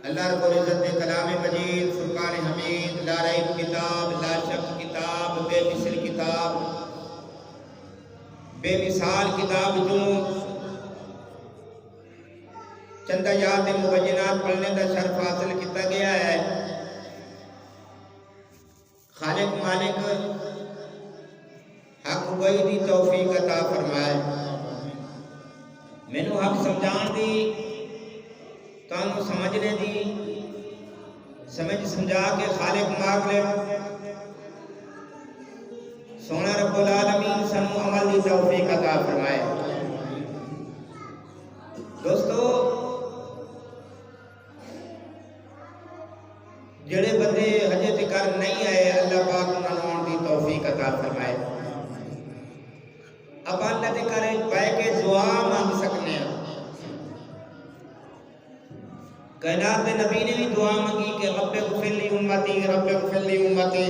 اللہ رب العزت نے کلام مجید، فرقان حمید، لا ریب کتاب، لا شک کتاب، بے مثل کتاب، بے مثال کتاب جو چند آیات مبینات پڑھنے کا شرف حاصل کیا گیا ہے۔ خالق مالک حق گوئی دی توفیق عطا فرمائے، مینوں حق سمجھان دی، تانوں سمجھنے دی، سمجھا کے خالق مالک سونا رب العالمین سنوں عمل دی توفیق عطا فرمائے۔ دوستو، جڑے بندے ہجے تک نہیں آئے، اللہ پاک انہاں نوں دی توفیق عطا فرمائے۔ اب اللہ دے کرے پے کے دعا مانگ سکنے ہیں۔ کائنات دے نبی نے بھی دعا مانگی کہ رب اغفر لی امتی، رب اغفر لی امتی،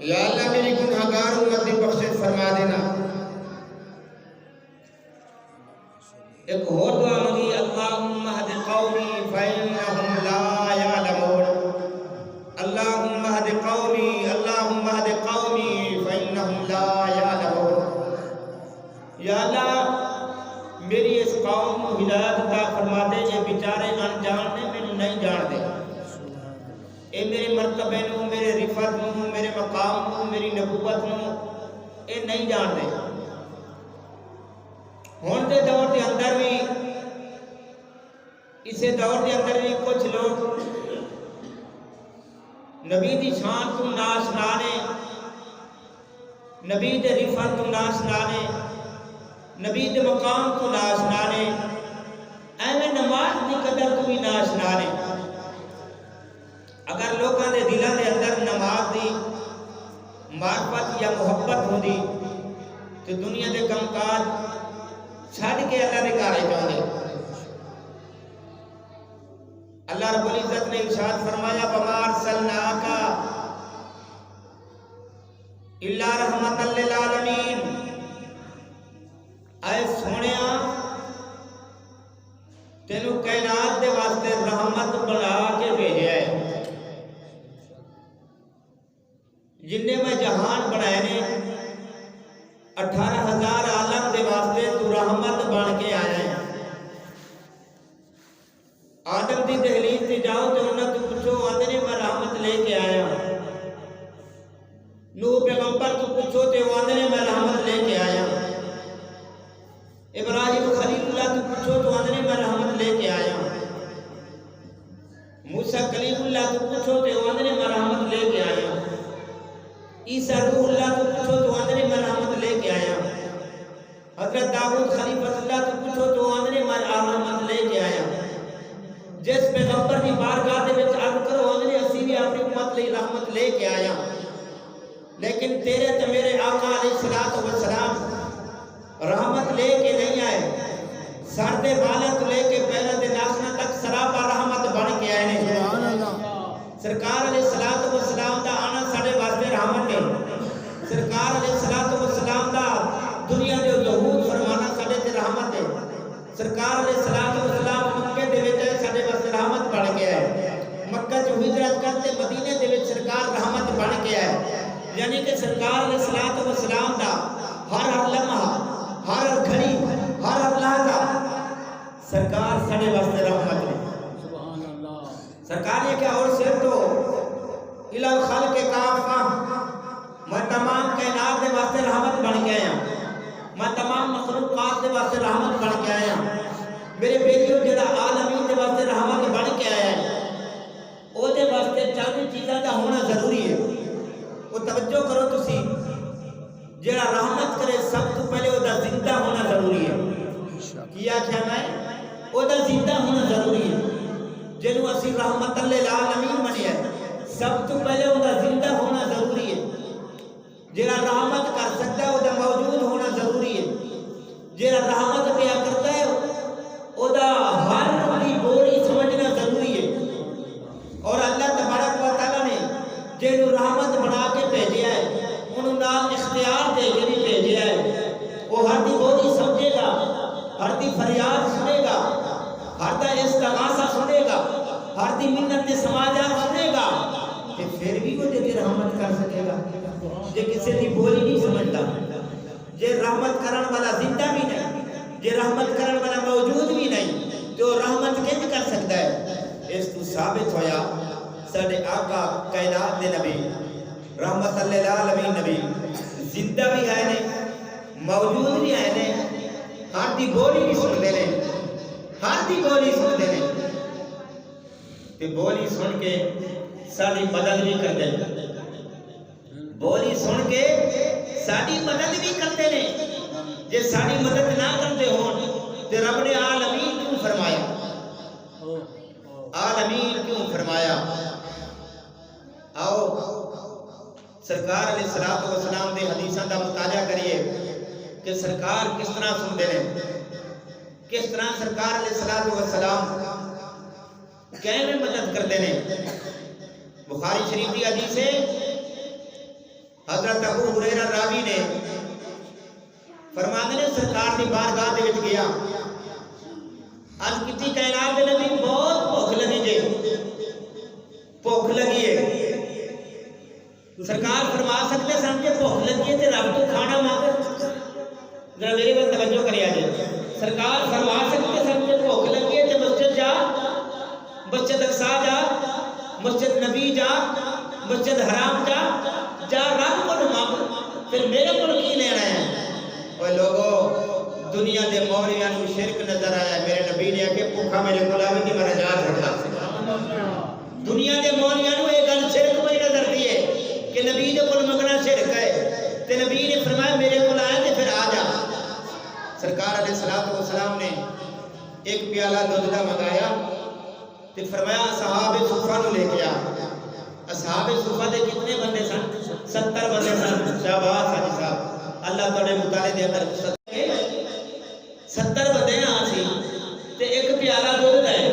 یا اللہ میری گناہگار امت دی بخشش فرما دینا۔ ایک اور دعا مانگی، اللہم اہد قومی فإنہم لا یعلمون، اللہم اہد قومی، اللہم اہد قومی فإنہم لا یعلمون۔ یا اللہ میری اس قوم کو ہدایت عطا فرما دے، یہ بیچارے انجان نے مینوں نہیں جان دے، اے میرے مرتبے نوں، میرے رفعت نوں، میرے مقام نوں، میری نبوت نوں اے نہیں جان دے۔ ہن دے دور دے اندر بھی، اسے دور دے اندر بھی کچھ لوگ نبی دی شان تو ناشنا نے، نبی دے رفعت تو ناشنا نے، نبی دے مقام تو ناشنا نے، ایویں نماز دی قدر تو بھی ناشنا نے۔ اگر لوگاں دے دلاں دے اندر نماز دی معرفت یا محبت ہوندی تو دنیا دے کم کاج چھڈ کے اللہ دے گھر جاندے۔ اللہ رب العزت نے ارشاد فرمایا، وَمَا أَرْسَلْنَاكَ إِلَّا رَحْمَةً لِّلْعَالَمِينَ، اے سونیا تینوں کائنات دے واسطے رحمت بنا کے بھیجا ہے۔ جننے میں جہان بنائے نے 18,000 عالم دے واسطے تو رحمت بن کے آیا ہے۔ آدم دی دہلیز تے جاؤ تو انہاں تو پوچھو، آندے نے میں رحمت لے کے آیا ہوں۔ نوح پیغمبر تو پوچھو تے آندے نے میں رحمت لے کے آیا ہوں۔ ابراہیم خلیل اللہ تو پوچھو تو آندے نے میں رحمت لے کے آیا ہوں۔ موسیٰ کلیم اللہ تو پوچھو تو آندے نے میں رحمت لے کے آیا ہوں۔ عیسیٰ روح اللہ تو پوچھو تو آندے نے میں رحمت لے کے آیا ہوں۔ حضرت داؤد خلیفۃ اللہ تو پوچھو تو آندے نے میں رحمت لے کے آیا ہوں۔ جس پیغمبر دی بارگاہ دے وچ عرض کرو، آندے نے اسی بھی اپنی امت لئی رحمت لے کے آیا ہوں۔ لیکن تیرے تے میرے آقا علیہ الصلوۃ والسلام رحمت لے کے نہیں آئے، سر دے بالوں تو لے کے پیروں دے ناخنوں تک سراپا رحمت بن کے آئے نے۔ سرکار علیہ الصلوۃ والسلام دا آنا ساڈے واسطے رحمت ہے۔ سرکار علیہ الصلوۃ والسلام دا دنیا دے یہود فرمانا ساڈے تے رحمت ہے۔ سرکار علیہ الصلوۃ والسلام مکے دے وچ ساڈے واسطے رحمت بن گیا ہے۔ مکہ تو ہجرت کرتے مدینے دے وچ سرکار رحمت بن گیا ہے۔ یعنی کہ سرکار علیہ الصلوۃ والسلام دا ہر لمحہ، ہر گھڑی، ہر لحظہ سرکار ساڈے واسطے رحمت ہے۔ سبحان اللہ۔ سرکار یہ کہ اور صرف تو الی الخلق کافہ، میں تمام کائنات دے واسطے رحمت بن کے آیا، میں تمام مخلوقات دے واسطے رحمت بن کے آیا۔ میرے بیٹیوں جڑا عالمین دے واسطے رحمت بن کے آیا ہے، او دے واسطے چند چیزاں دا ہونا ضروری ہے۔ وہ توجہ کرو تسی، جڑا رحمت کرے سب تو پہلے او دا زندہ ہونا ضروری ہے۔ کیا کیا میں او دا زندہ ہونا ضروری ہے۔ جنوں اسی رحمت للعالمین منیا ہے، سب تو پہلے او دا زندہ ہونا ضروری ہے۔ جڑا رحمت کر سکتا ہے او دا موجود ہونا ضروری ہے۔ جڑا رحمت پیا کرتا ہے او دا ہر دی بولی سمجھنا ضروری ہے۔ اور اللہ تبارک و تعالیٰ نے جنوں رحمت بنا کے بھیجا ہے، انہوں نال اختیار دے کے بھی بھیجا ہے۔ وہ ہر دی بولی سمجھے گا، ہر دی فریاد سنے گا، ہر دا استغاثہ سنے دی منت تے سماجات سنے گا تے پھر بھی وہ جے رحمت کر سکے گا. جے کسی دی بولی نہیں سمجھتا, جے رحمت کرن والا زندہ بھی نہیں, جے رحمت کرن والا موجود بھی نہیں تو رحمت کیسے کر سکتا ہے؟ اس تو ثابت ہویا ساڈے آقا کائنات دے نبی رحمت للعالمین نبی زندہ بھی آئے نے, موجود بھی آئے نے, ہر دی بولی بھی سنتے نے, ہر دی بولی سنتے نے تے بولی سن کے ساری مدد بھی کرتے ہیں, بولی سن کے ساری مدد بھی کرتے ہیں. جے ساری مدد نہ کرتے ہون تے رب نے عالمین کیوں فرمایا؟ عالمین کیوں فرمایا؟ آؤ سرکار علیہ الصلوۃ والسلام دے حدیثاں دا مطالعہ کریے کہ سرکار کس طرح سنتے ہیں, کس طرح سرکار علیہ الصلوۃ والسلام کیویں مدد کرتے ہیں. بخاری شریف کی حدیث ہے, حضرت ابو ہریرہ راوی نے فرماتے ہیں سرکار دی بارگاہ دے وچ گیا, عرض کیتی کائنات دے نبی بہت بھوک لگی جے, بھوک لگی ہے. سرکار فرما سکتے سن کہ بھوک لگی ہے تے رب تو کھانا مانگ, ذرا میرے پر توجہ کریا جائے. سرکار فرما سکتے سن کہ بھوک لگی ہے تے مسجد جا, مسجد اقصی جا, مسجد نبی جا, مسجد حرام جا, جا رب کو مانگ, پھر میرے کو کی لینا ہے؟ اوے لوگو دنیا دے مولیاں نو شرک نظر آیا, میرے نبی نے کہ بھوکا میرے کو آوے تے میں نجات چھڑا. دنیا دے مولیاں نو یہ گل شرک کوئی نظر دی ہے کہ نبی دے کول منگنا شرک ہے, تے نبی نے فرمایا میرے کول آیا تے پھر آ جا. سرکار علیہ الصلوۃ والسلام نے ایک پیالہ دودھ دا منگایا تے فرمایا اصحاب صفہ نو لے کے آ. اصحاب صفہ دے کتنے بندے سن؟ 70 بندے سن. شاباش حاجی صاحب, اللہ تعالی مطالعے دے اندر 70 بندے ہاں سی تے ایک پیالہ دودھ دا ہے.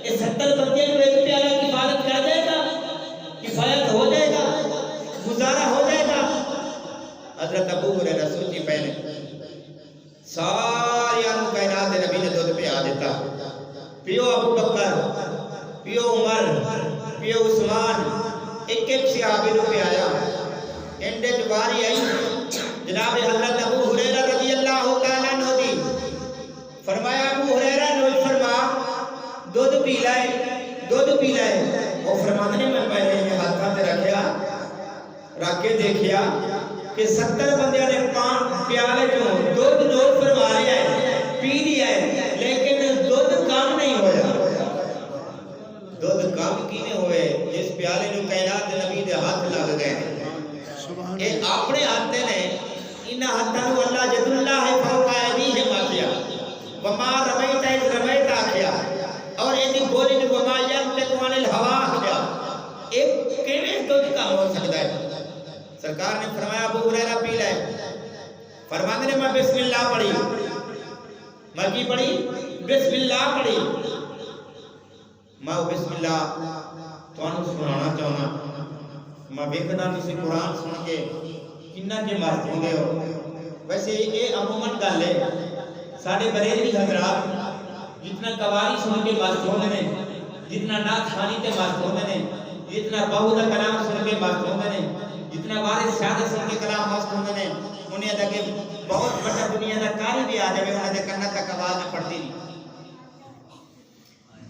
یہ 70 بندے نو ایک پیالہ کفایت کر دے گا؟ کفایت ہو جائے گا, گزارا ہو جائے گا؟ حضرت ابو ہریرہ سوچی پہلے, سارے کائنات دے نبی نے دودھ پیا دیتا. پیو ابو بکر, پیو عمر, پیو عثمان, ایک ایک صحابی نو پیایا. اینڈے جواری آئی جناب حضرت ابو ہریرہ رضی اللہ تعالیٰ عنہ دی, فرمایا ابو ہریرہ نوش فرما دودھ پی لائے, دودھ پی لائے. اور فرمانے میں پہلے میں ہاتھاں تے رکھیا, رکھ کے دیکھیا کہ 70 بندیاں نے پیالے جو دودھ نوش فرما لیا ہے, پی لیا ہے, لیکن دودھ کام نہیں ہویا. دودھ کام کی نہیں ہوئے جس پیالے نو کائنات دے نبی دے ہاتھ لگ گئے. اے اپنے ہاتھے نے انہاں ہاتھاں نو اللہ جد اللہ ہے فوق ایدیہم آکھیا, وما رمیت اذ رمیت آکھیا, اور ایدی بولی نو وما ینطق عن الہوا آکھیا. ایک کیویں دودھ کام ہو سکتا ہے؟ سرکار نے فرمایا ابو ہریرہ پی لے. فرماتے نے میں بسم اللہ پڑھی, میں کی پڑھی؟ بسم اللہ پڑھی. میں بسم اللہ تانوں سنانا چاہنا. میں ویکھنا تسی قرآن سن کے کنا کے مست ہوندے ہو. ویسے یہ عموماً گل ہے ساڈے بریلوی حضرات جتنا قوالی سن کے مست ہوندے نے, جتنا نعت خوانی تے مست ہوندے نے, جتنا بہو دا کلام سن کے مست ہوندے نے, جتنا وارث شاہ دے سن کے کلام مست ہوندے نے, انہیں دا کہ بہت بڑا دنیا دا کاری بھی آ جائے انہاں دے کنا تک آواز نہ پڑتی نہیں.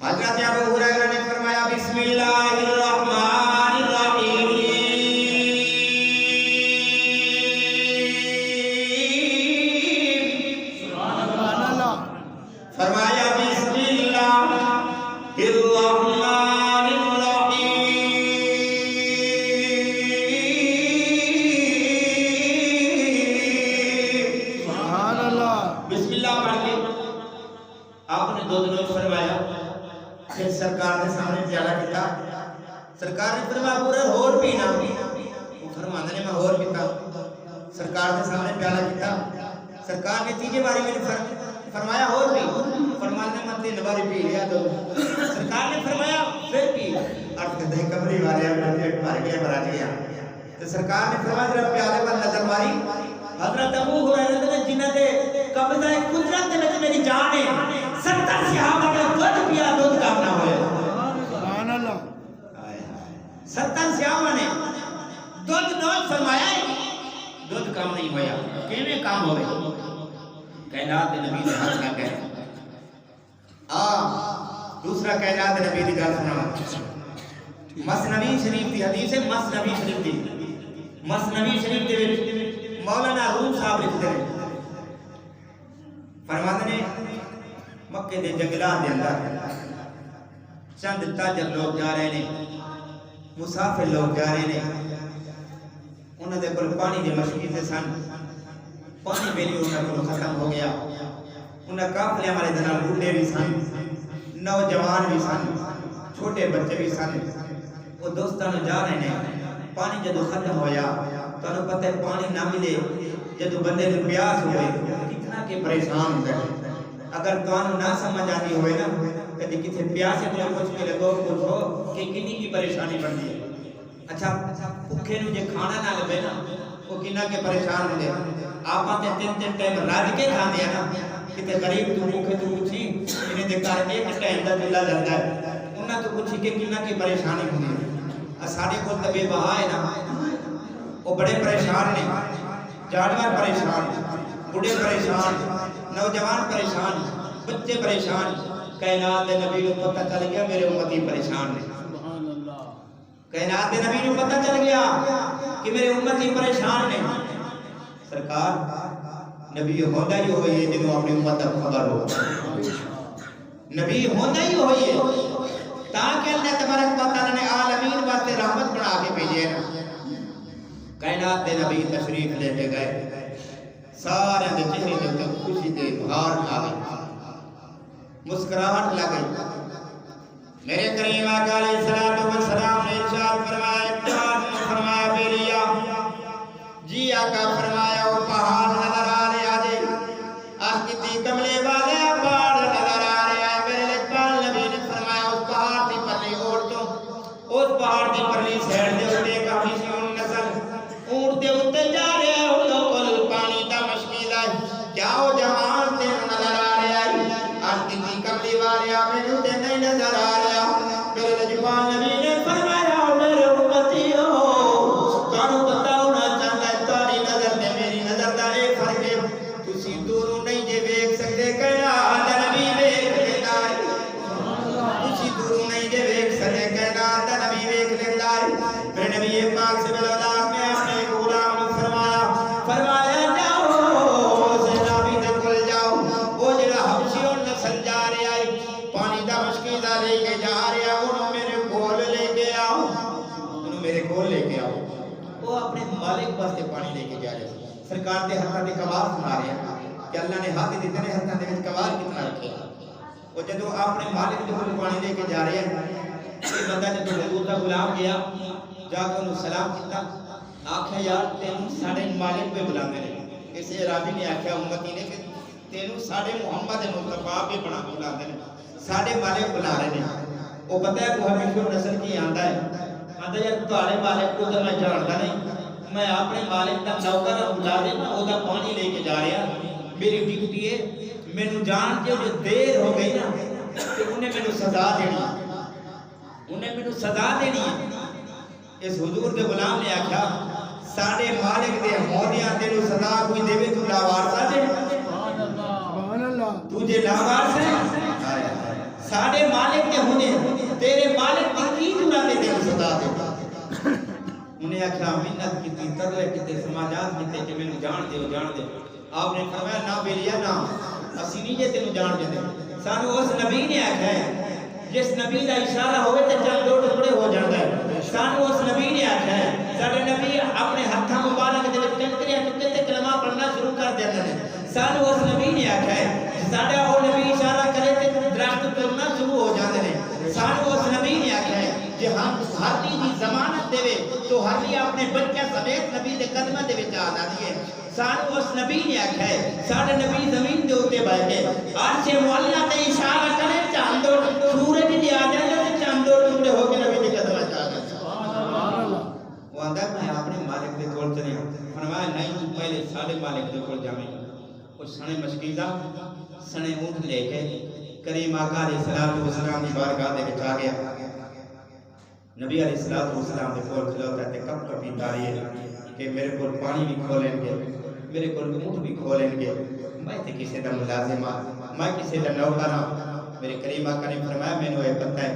حضرت ابو ہریرہ نے فرمایا بسم اللہ الرحمن الرحیم, فرمایا بسم اللہ الرحمن الرحیم. سبحان اللہ. بسم اللہ پڑھ کے آپ نے دودھ نوش فرمایا. پھر سرکار نے سامنے پیالہ کیتا. سرکار نے فرمایا پورا ہور پینا. وہ فرماندے نے میں ہور پیتا. سرکار نے سامنے پیالہ کیتا. سرکار نے تیجے باری میں فرمایا اور بھی, فرمانے میں 3 باری پی لیا. تو سرکار نے فرمایا پھر پی. عرض کرتے ہیں کمری والے مار گیا مرا گیا. تو سرکار نے فرمایا ذرا پیالے پر نظر ماری. حضرت ابو ہریرہ نے جنہاں دے قبضہ قدرت دے وچ میری جان ہے, 70 صحابہ نے دودھ پیا, دودھ کام نہ ہویا. کام ہوئے کائنات دے نبی نے ہاتھ نہ کہے دوسرا کائنات دے نبی دی گل سنا مسنوی شریف دی حدیث ہے مسنوی شریف دی مسنوی شریف دے وچ مولانا روم صاحب لکھتے ہیں فرماتے نے مکے دے جنگلات دے اندر چند تاجر لوگ جا رہے ہیں مسافر لوگ جا رہے ہیں انہوں نے کل پانی دے مشکل سن پانی بیلی انہوں نے ختم ہو گیا انہوں قافلے والے دنال بوڑھے بھی سن نوجوان بھی سن چھوٹے بچے بھی سن وہ دوستانوں جا رہے ہیں پانی جدو ختم ہویا تو انہوں پتہ ہے پانی نہ ملے جدو بندے نے پیاس ہوئے کتنا کہ پریشان ہوتا ہے اگر تو انہوں نہ سمجھ آتی ہوئے نا کہتے کتے پیاس ہے تو کچھ کے لگو کچھ ہو کہ کنی کی پریشانی بڑھتی ہے اچھا بھوکے نو جے کھانا نہ لبے نا وہ کنا کے پریشان ہوندے آپ آتے تین ٹائم راج کے کھاندے ہیں نا کتے غریب تو بھوکے تو پوچھی انہیں دے کار ایک ٹائم دا دلہ جلدا ہے انہاں تو پوچھی کہ کنا کی پریشانی ہوندی ساڈے کول تے بے بہا ہے نا وہ بڑے پریشان نے جانور پریشان بوڑھے پریشان نوجوان پریشان بچے پریشان کائنات دے نبی کو پتہ چل گیا میرے امتی پریشان نے کائنات دے نبی کو پتہ چل گیا کہ میرے امتی پریشان نے سرکار نبی ہوندہ ہی ہوئی ہے جنہوں اپنی امت تک خبر ہو نبی ہوندہ ہی ہوئی ہے تاکہ اللہ تبارک و تعالی نے عالمین واسطے رحمت بنا کے بھیجے نا کائنات دے نبی تشریف لے کے گئے سارے دے چہرے دے تے خوشی دے بہار آ گئی مسکراہٹ لگ گئی میرے کریم آقا علیہ الصلوۃ والسلام نے ارشاد فرمایا بیلیا جی آقا فرمایا وہ پہاڑ نظر آ رہے آجے آج کتی کملے والے پہاڑ نظر آ رہے آئے میرے لکبال نبی نے فرمایا اس پہاڑ کی پرلی اوڑ تو اس پہاڑ کی پرلی سیڑ دے اٹھے کافی سی ان نسل اونٹ دے اٹھے جا رہے ہیں ان لوگ پانی دا مشکل ہے کیا وہ جوان دے نظر آ رہے آئے آج کتی کملی والے آمین اٹھے نہیں نظر آ رہے میرے لکبال نبی نے فرمایا میرے امتیوں کانو بتاؤ نہ چاہتا ہے تاری نظر دے میری نظر دا ایک فرق ہے تسی دوروں نہیں جے بیک سکتے کہنا آدھا نبی بیک لیتا ہے تسی دوروں نہیں جے بیک سکتے کہنا آدھا نبی بیک لیتا ہے میرے نبی پاک سے بلولا نے اپنے غلام نے فرمایا جاؤ زینابی دے کل جاؤ وہ جڑا حبشیوں نسل جا رہے آئے پانی دا مشکیزہ لے کے جا رہے آؤ انہوں میرے کول لے کے آؤ انہوں میرے کول لے کے آؤ وہ اپنے مالک واسطے پانی لے کے جا رہے ہیں سرکار دے ہاتھاں دے کمال سنا رہے ہیں کہ اللہ نے ہاتھ دیتے نے ہاتھاں دے وچ کمال کتنا رکھے وہ جدو اپنے مالک دے کول پانی لے کے جا رہے ہیں یہ بندہ جدو حضور دا غلام گیا جا کے انہوں سلام کیتا آکھیا یار تینوں ساڈے مالک پہ بلاندے نے کسی عربی نے آکھیا امتی نے کہ تینوں ساڈے محمد مصطفیٰ پہ بنا بلاندے نے ساڈے مالک بلا رہے ہیں وہ پتہ ہے وہ ہمیشہ نسل کی آندا ہے آندا یار تہاڈے مالک کو تو میں جاندا نہیں میں اپنے مالک دا نوکر بلا دینا او دا پانی لے کے جا رہا میری ڈیوٹی ہے مینوں جان کے جو دیر ہو گئی نا کہ انہیں مینوں سزا دینی انہیں مینوں سزا دینی ہے اس حضور دے غلام نے آکھیا ساڈے مالک دے ہوندیاں تینوں سزا کوئی دے تو لاوارسا دے سبحان اللہ تجھے لاوارس ہے ساڈے مالک کے ہونے تیرے مالک کی ضرورت ہے تینوں سزا دے انہیں آکھیا منت کیتی ترلے کیتے سماجات کیتے کہ مینوں جان دے آپ نے فرمایا نہ بیلیا نہ اسی نہیں جے تینوں جان دے سانو اس نبی نے آکھیا ہے جس نبی دا اشارہ ہوئے تے چند دو ٹکڑے ہو جاندا ہے سانو اس نبی نے آکھیا ہے ساڈے نبی اپنے ہتھاں مبارک دے وچ کنکریاں چکے تے کلمہ پڑھنا شروع کر دیندے نے سانو اس نبی نے آکھیا ہے ساڈا او نبی اشارہ کرے تے درخت ٹرنا شروع ہو جاندے نے سانو اس نبی نے آکھیا ہے جے ہم ہر دی ضمانت دے تو ہر دی اپنے بچے سمیت نبی دے قدماں دے وچ آ جاندی ہے سانو اس نبی نے آکھیا ہے ساڈے نبی زمین دے اوتے بیٹھ کے عرش معلا تے اشارہ کرے چاند سورج دی آ جائے تے چاند ٹکڑے ہو کے نبی دے قدماں وچ آ جائے سبحان اللہ وہ آندا میں اپنے مالک دے کول چلے فرمایا نہیں تو پہلے ساڈے مالک دے کول جاویں او سنے مشکیزہ سنے اونٹ لے کے کریم آقا علیہ الصلوۃ والسلام دی بارگاہ دے وچ آ گیا نبی علیہ الصلوۃ والسلام دے کول کھلوتا تے کپ کپی تاری ہے کہ میرے کول پانی بھی کھولیں گے میرے کو اونٹ بھی کھولیں گے، میں تے کسی دا ملازم ہاں، میں کسی دا نوکر ہاں۔ میرے کریم آقا نے فرمایا مینوں یہ پتہ ہے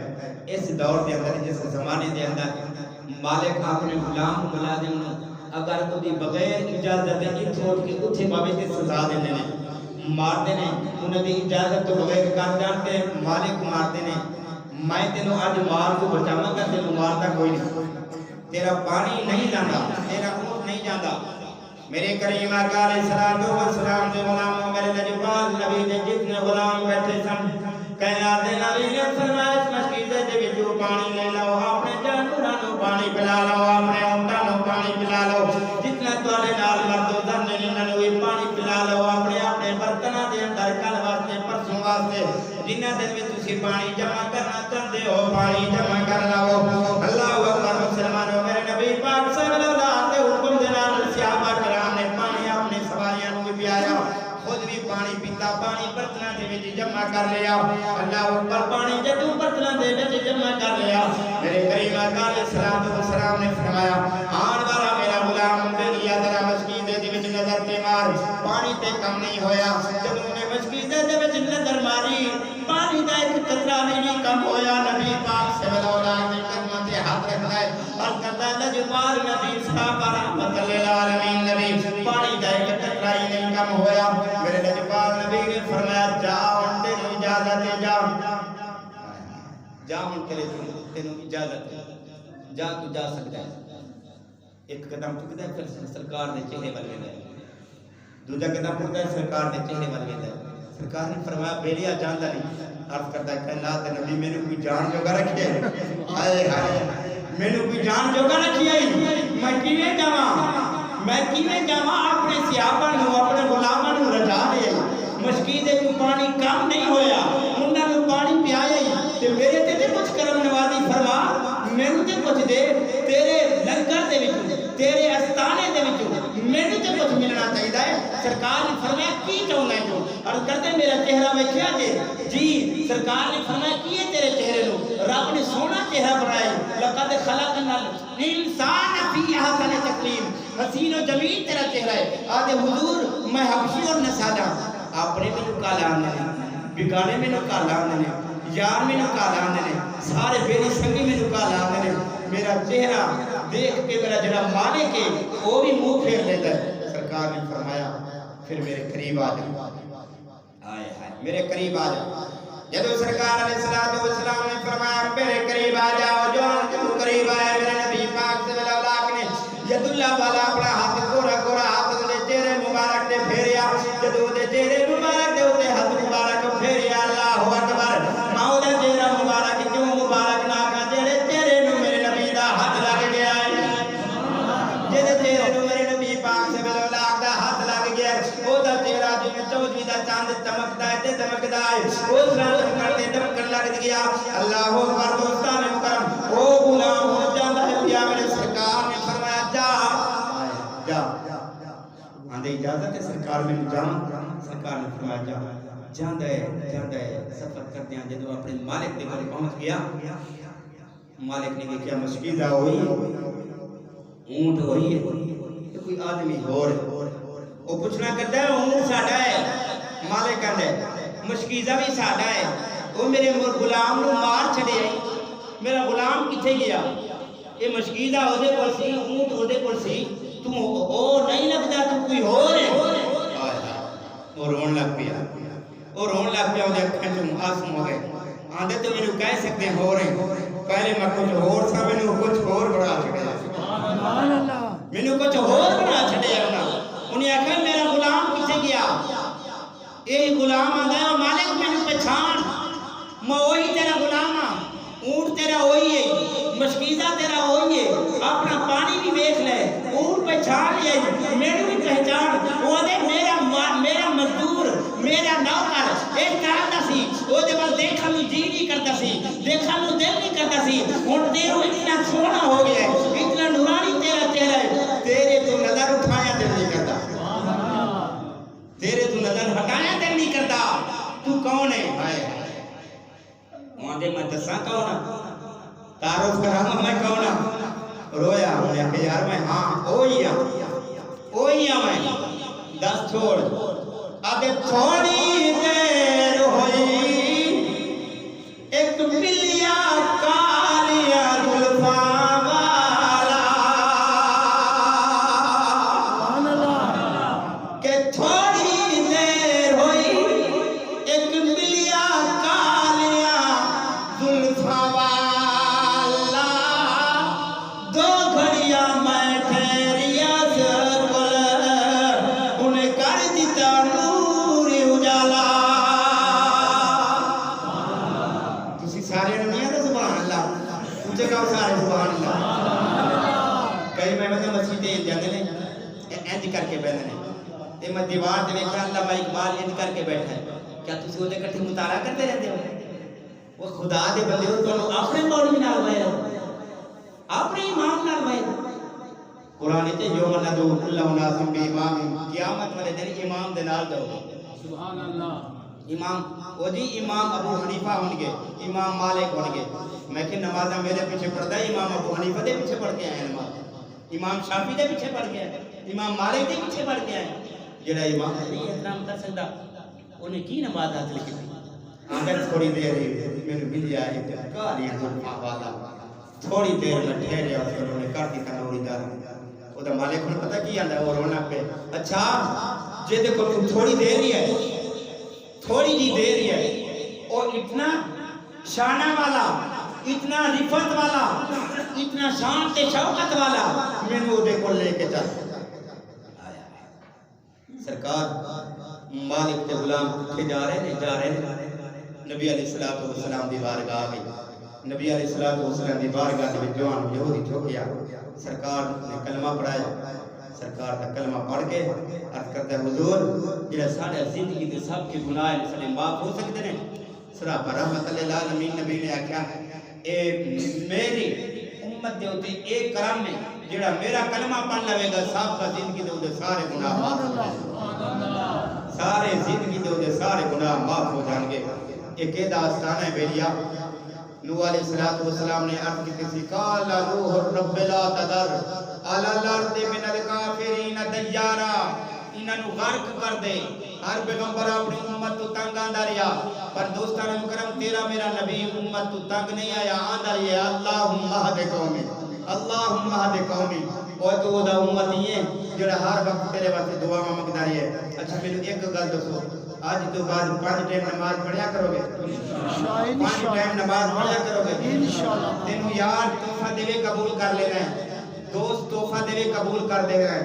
اس دور دے اندر جس زمانے دے اندر مالک اپنے غلام ملازم نوں اگر وہ بغیر اجازت اٹھو اٹھ کے اتھے پاوے تے سزا دیندے نے، مارتے نے، انہاں دی اجازت تو بغیر کر جانتے مالک مارتے نے۔ میں تینوں اج مار کو بچاواں گا، تینوں مارتا کوئی نہیں، تیرا پانی نہیں جاندا، تیرا اونٹ نہیں جاندا۔ میرے کریم آقا علیہ الصلوۃ والسلام دے غلاموں میرے لجپال نبی دے جتنے غلام بیٹھے سن، کائنات دے نبی نے فرمایا اس مشکیزے دے وچوں پانی لے لو، اپنے جانوراں نوں پانی پلا لو، اپنے اونٹاں نوں پانی پلا لو، جتنا تواڈے نال مرد ادھر نے انہاں نوں بھی پانی پلا لو، اپنے اپنے برتناں دے اندر کل واسطے پرسوں واسطے جنہاں دن وچ تسی پانی جمع کرنا چاہندے ہو پانی جمع کر لو۔ اللہ اکبر مسلمانوں، میرے نبی پاک صلی اللہ علیہ وسلم دے حکم دے نال صحابہ کرام نے پانی اپنے سواریاں نوں بھی پیا، خود بھی پانی پیتا، پانی برتناں دے وچ جمع کر لیا۔ اللہ اکبر، پانی جدوں برتناں دے وچ جمع کر لیا، میرے کریم آقا علیہ الصلوۃ والسلام نے فرمایا آن والا میرا غلام بیلیا ذرا مشکیزے دے وچ نظر تے مار، پانی تے کم نہیں ہویا۔ جدوں نے مشکیزے دے وچ نظر ماری، پانی دا ایک قطرہ بھی نہیں کم ہویا۔ نبی پاک صلی اللہ علیہ وسلم تے ہاتھ رکھدا ہے اور کہتا ہے لجپال نبی صاحب رحمت للعالمین نبی، پانی دا ایک قطرہ ہی نہیں کم ہویا۔ میرے لجپال نبی نے فرمایا جا ہن تینوں اجازت ہے، جا جا ہن تینوں اجازت ہے، جا تو جا سکتا ہے۔ ایک قدم چکدا ہے پھر سرکار دے چہرے ول ویندا ہے، دوجا قدم چکدا ہے سرکار دے چہرے ول ویندا ہے۔ سرکار نے فرمایا بیلیا جاندا نہیں، عرض کرتا ہے کائنات دے نبی مینوں کوئی جان جوگا رکھے، ہائے ہائے مینوں کوئی جان جوگا رکھیا میں کیویں جاواں، میں کیویں جاواں اپنے صحابہ نوں اپنے غلاماں نوں رجا دے، مشکیزے تو پانی کم نہیں ہویا، انہاں نوں پانی پیایا ہی تے میرے تے کچھ کرم نوازی فرما، مینوں تے کچھ دے، تیرے لنگر دے وچوں تیرے استانے دے وچوں مینوں تے کچھ ملنا چاہیدا ہے۔ سرکار نے فرمایا کی چاہنا ہے جو، اور کہتے میرا چہرہ ویکھیا جی سرکار نے فرمایا کی ہے تیرے چہرے نو، رب نے سونا چہرہ بنایا، لقد خلقنا الانسان فی احسن تقویم، حسین و جمیل تیرا چہرہ ہے۔ آدھے حضور میں حبشی اور نساجا، اپنے میں نو کالا آنے نے، بگانے میں نو کالا آنے نے، یار میں نو کالا آنے نے، سارے بیلی سنگی میں نو کالا آنے نے، میرا چہرہ دیکھ کے میرا جڑا مالک ہے وہ بھی منہ پھیر لیتا ہے۔ سرکار نے فرمایا پھر میرے قریب آ جاؤ، آئے ہائے میرے قریب آ جاؤ۔ جدو سرکار علیہ السلام نے فرمایا میرے قریب آ جاؤ، جو قریب آیا میرے نبی پاک صلی اللہ علیہ وسلم نے ید اللہ والا اپنا ہاتھ گورا گورا ہاتھ دے چہرے مبارک دے پھیریا، جدو دے چہرے مبارک دے ہوتے ہاتھ مبارک پھیریا، اللہ اکبر، مولا چہرہ مبارک کیوں مبارک نہ کہا جڑے چہرے نو میرے نبی دا ہاتھ لگ گیا ہے، جڑے چہرے نو میرے نبی پاک صلی اللہ علیہ وسلم دا ہاتھ لگ گیا ہے، او دا چہرہ جویں چودھویں دا چاند چمکدا ہے تے دمکدا ہے، اس طرح چمکتے دمکن لگ گیا۔ اللہ اکبر، دوستان محترم، او غلام ہو جاندا ہے پیا، میرے سرکار نے فرمایا جا جا، آندے اجازت ہے سرکار میں جاواں، سرکار نے فرمایا جا، جاندا ہے سفر کرتے ہیں جدوں اپنے مالک دے گھر پہنچ گیا، مالک نے کہا مشکیزہ ہوئی اونٹ ہوئی ہے، یہ کوئی آدمی ہو رہے، وہ پوچھنا کرتا ہے اونٹ ساڈا ہے، مالک کہتا ہے مشکیزہ بھی ساڈا ہے، وہ میرے غلام نو مار چھڑے آئی، میرا غلام کتھے گیا، یہ مشکیزہ ہو دے کول سی، اونٹ ہو دے کول سی، تم او نہیں لگتا تو کوئی ہو رہے، وہ رون لگ پیا، وہ رون لگ پیا، وہ اکھیں چوں آنسو ہو گئے، آندے تو مینوں کہہ سکتے ہو رہے، پہلے میں کچھ اور سا مینوں کچھ اور بڑا چھڑیا، مینوں کچھ اور بڑا چھڑیا انہیں آکھا میرا غلام کتھے گیا، یہ غلام آندا ہے مالک مینوں پہچان، میں وہی تیرا غلام ہاں، اونٹ تیرا وہی ہے، مشکیزہ تیرا وہی ہے، اپنا پانی بھی دیکھ لے، اونٹ پہچان لیا، میرے بھی پہچان، وہ دے میرا مزدور، میرا نوکر ایک طرح دا سی، وہ دے بس دیکھا نو جی نہیں کرتا سی، دیکھا نو دل نہیں کرتا سی، ہن تیرو اتنا سونا ہو گیا ہے، اتنا نورانی تیرا چہرہ ہے، تیرے تو نظر اٹھایا دل نہیں کرتا، تیرے تو نظر ہٹایا دل نہیں کرتا، تو کون ہے؟ وہاں دے میں دساں کون ہاں، تعارف کراں میں کون ہاں، رویا انہیں کہ یار میں ہاں اوہی ہاں میں، دس چھوڑ اب تھوڑی دیر ہوئی ایک ملیا کالیا زلفاں والا کہ تھوڑی دیر ہوئی ایک ملیا کالیا زلفاں والا دو گھڑیاں میں ٹھہریا سکل انہیں کر دیتا نور اجالا تسی سارے نہیں ہے سبحان اللہ اونچے کہو سارے سبحان اللہ کئی میں مسجد جاندے نے انج کر کے بیٹھے نے تے میں دیوار تے ویکھیا علامہ اقبال انج کر کے بیٹھا ہے کیا تسی اودے کٹھے مطالعہ کرتے رہتے ہو وہ خدا دے بندے ہو تانوں اپنے مولوی نال وے اپنے امام نال وے قرآن تے یوم ندعو کل اناس بامام قیامت والے دن امام دے نال دو سبحان اللہ امام وہ جی امام ابو حنیفہ ہون گے امام مالک ہون گے میں کہ نمازاں میرے پیچھے پڑھدا ہے امام ابو حنیفہ دے پیچھے پڑھ کے آئے نماز امام شافعی دے پیچھے پڑھ کے آئے امام مالک دے پیچھے پڑھ کے آئے جڑا امام نہیں احترام کر سکدا انہیں کی نماز حاصل کی اگر تھوڑی دیر میرے مل جائے کالیاں زلفاں والا تھوڑی دیر میں ٹھہریا اس کو انہوں نے کر دی تنوری دار وہ دا مالک انہیں پتہ کی آندا ہے وہ رونا پہ اچھا جے دیکھو تم تھوڑی دیر ہی ہے تھوڑی جی دیر ہی ہے اور اتنا شانہ والا اتنا رفت والا اتنا شان تے شوقت والا میں نے وہ دیکھو لے کے چل سرکار مالک تے غلام اٹھے جا رہے ہیں نبی علیہ السلام دی بارگاہ گئی نبی علیہ السلام دی بارگاہ دے جوان یہودی جھوکیا سرکار نے کلمہ پڑھایا سرکار کا کلمہ پڑھ کے عرض کرتا ہے حضور جڑا ساڈے زندگی دے سب کے گناہ نے سارے معاف ہو سکتے ہیں سراپا رحمت للعالمین نبی نے آکھیا اے میری امت دے اوتے ایک کرم ہے جڑا میرا کلمہ پڑھ لوے گا سب کا زندگی دے اوتے سارے گناہ معاف ہو جائیں گے سارے زندگی دے اوتے سارے گناہ معاف ہو جائیں گے ایک داستان ہے بیلیا نوح علیہ السلام نے عرض کی تھی قال روح رب لا تذر علی الارض من الکافرین دیارا انہوں غرق کر دے ہر پیغمبر اپنی امت تو تنگ آندہ رہا پر دوستان مکرم تیرا میرا نبی امت تو تنگ نہیں آیا آندہ رہا اللہم اہد قومی اللہم اہد قومی اور تو دا امت یہ جڑا ہر وقت تیرے واسطے دعا میں مانگدا رہی ہے اچھا میرے ایک گل دسو آج تو بعد 5 ٹائم نماز پڑھیا کرو گے 5 ٹائم نماز پڑھیا کرو گے انشاءاللہ تینوں یار تحفہ دے قبول کر لینا ہے دوست تحفہ دے قبول کر دے گا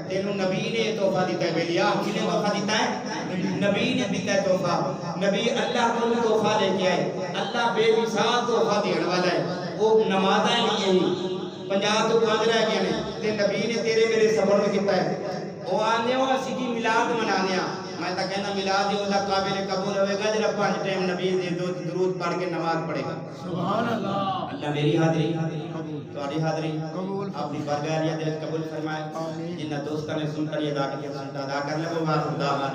تینوں نبی نے تحفہ دیتا ہے بیلیا کنے تحفہ دیتا ہے نبی نے دیتا ہے تحفہ نبی اللہ کو تحفہ لے کے آئے اللہ بے مثال تحفہ دینے والا ہے وہ نمازیں لیے ہی 50 تو 5 رہ گئے ہیں تے نبی نے تیرے میرے صبر میں کیتا ہے وہ آنے ہو اسی دی میلاد منانے میں تا کہنا میلاد ہی اللہ قابل قبول ہوئے گا جب 5 ٹائم نبی دے درود پڑھ کے نماز پڑھے گا سبحان اللہ اللہ میری حاضری تمہاری حاضری اپنی بارگاہ دے قبول فرمائے جنہ دوستاں نے سن کر ادا کیا سنتا ادا کر لے وہ خدا